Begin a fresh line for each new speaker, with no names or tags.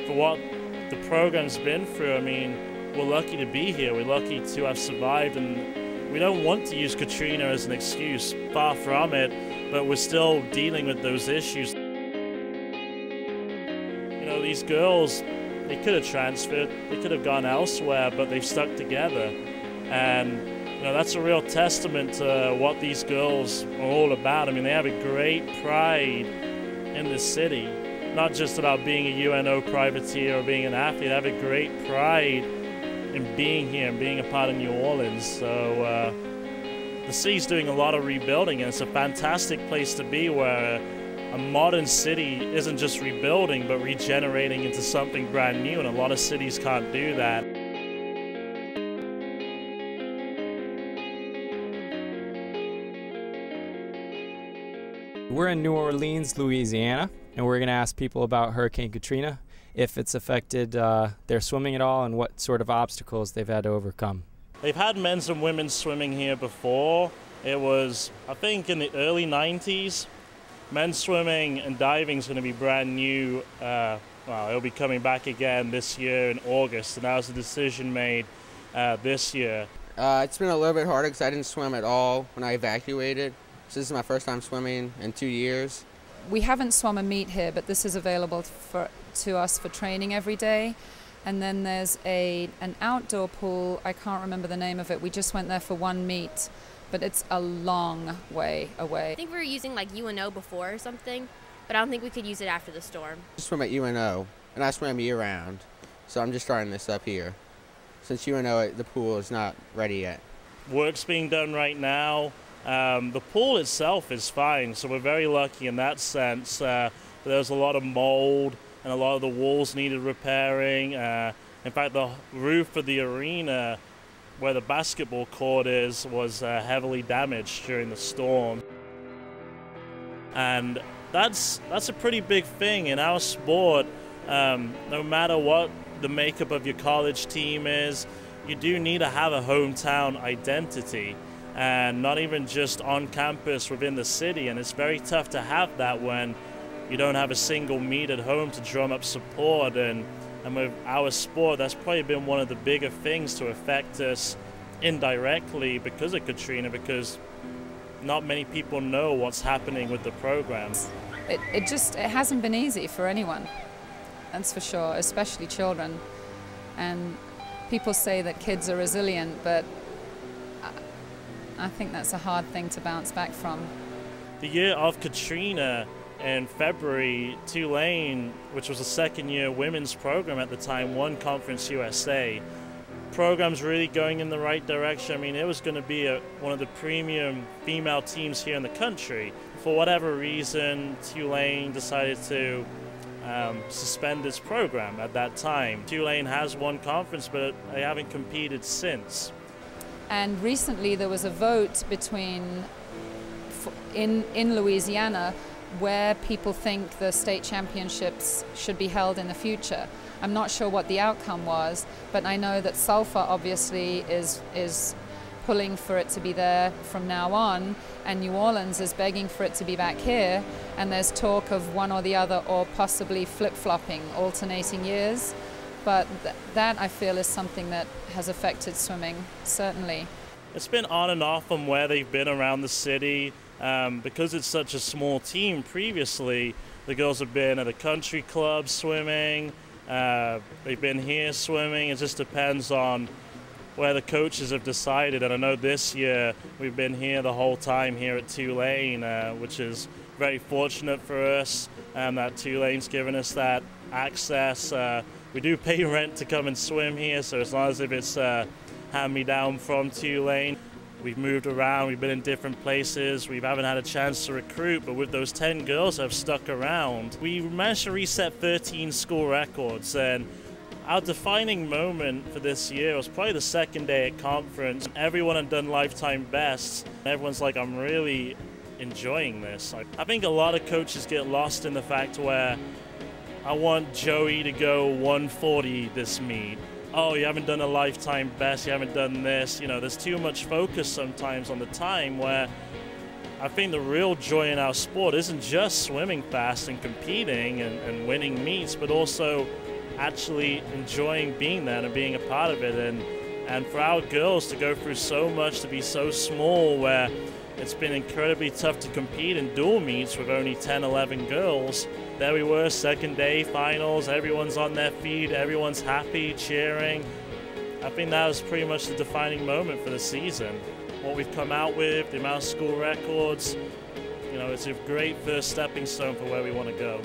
for what the program's been through, I mean, we're lucky to be here. We're lucky to have survived, and we don't want to use Katrina as an excuse, far from it, but we're still dealing with those issues. You know, these girls, they could have transferred, they could have gone elsewhere, but they've stuck together. And you know, that's a real testament to what these girls are all about. I mean, they have a great pride in the city, not just about being a UNO privateer or being an athlete. They have a great pride in being here and being a part of New Orleans. So the city's doing a lot of rebuilding, and it's a fantastic place to be, where a modern city isn't just rebuilding but regenerating into something brand new, and a lot of cities can't do that.
We're in New Orleans, Louisiana, and we're going to ask people about Hurricane Katrina, if it's affected their swimming at all, and what sort of obstacles they've had to overcome.
They've had men's and women's swimming here before. It was, I think, in the early 90s. Men's swimming and diving is going to be brand new. Well, it'll be coming back again this year in August, and that was a decision made this year.
It's been a little bit harder because I didn't swim at all when I evacuated. So this is my first time swimming in 2 years.
We haven't swum a meet here, but this is available to us for training every day. And then there's an outdoor pool. I can't remember the name of it. We just went there for one meet, but it's a long way away.
I think we were using like UNO before or something, but I don't think we could use it after the storm.
I swim at UNO, and I swim year-round, so I'm just starting this up here. Since UNO, the pool is not ready yet.
Work's being done right now. The pool itself is fine, so we're very lucky in that sense. There's a lot of mold, and a lot of the walls needed repairing. In fact, the roof of the arena where the basketball court is was heavily damaged during the storm. And that's a pretty big thing in our sport. No matter what the makeup of your college team is, you do need to have a hometown identity, and not even just on campus within the city. And it's very tough to have that when you don't have a single meet at home to drum up support. And with our sport, that's probably been one of the bigger things to affect us indirectly because of Katrina, because not many people know what's happening with the programs.
It hasn't been easy for anyone, that's for sure, especially children. And people say that kids are resilient, but I think that's a hard thing to bounce back from.
The year of Katrina, in February, Tulane, which was a second-year women's program at the time, won Conference USA. Program's really going in the right direction. I mean, it was going to be one of the premium female teams here in the country. For whatever reason, Tulane decided to suspend its program at that time. Tulane has won conference, but they haven't competed since.
And recently there was a vote in Louisiana where people think the state championships should be held in the future. I'm not sure what the outcome was, but I know that Sulphur obviously is pulling for it to be there from now on, and New Orleans is begging for it to be back here, and there's talk of one or the other, or possibly flip-flopping, alternating years. But that, I feel, is something that has affected swimming, certainly.
It's been on and off from where they've been around the city. Because it's such a small team previously, the girls have been at a country club swimming, they've been here swimming. It just depends on where the coaches have decided. And I know this year we've been here the whole time here at Tulane, which is very fortunate for us, that Tulane's given us that access. We do pay rent to come and swim here, so it's not as if it's hand-me-down from Tulane. We've moved around, we've been in different places, we haven't had a chance to recruit, but with those 10 girls that have stuck around, we managed to reset 13 school records. And our defining moment for this year was probably the second day at conference. Everyone had done lifetime bests. Everyone's like, I'm really enjoying this. I think a lot of coaches get lost in the fact where I want Joey to go 140 this meet. Oh, you haven't done a lifetime best, you haven't done this. You know, there's too much focus sometimes on the time, where I think the real joy in our sport isn't just swimming fast and competing and winning meets, but also actually enjoying being there and being a part of it. And for our girls to go through so much, to be so small, where it's been incredibly tough to compete in dual meets with only 10, 11 girls. There we were, second day finals, everyone's on their feet, everyone's happy, cheering. I think that was pretty much the defining moment for the season. What we've come out with, the amount of school records, it's a great first stepping stone for where we want to go.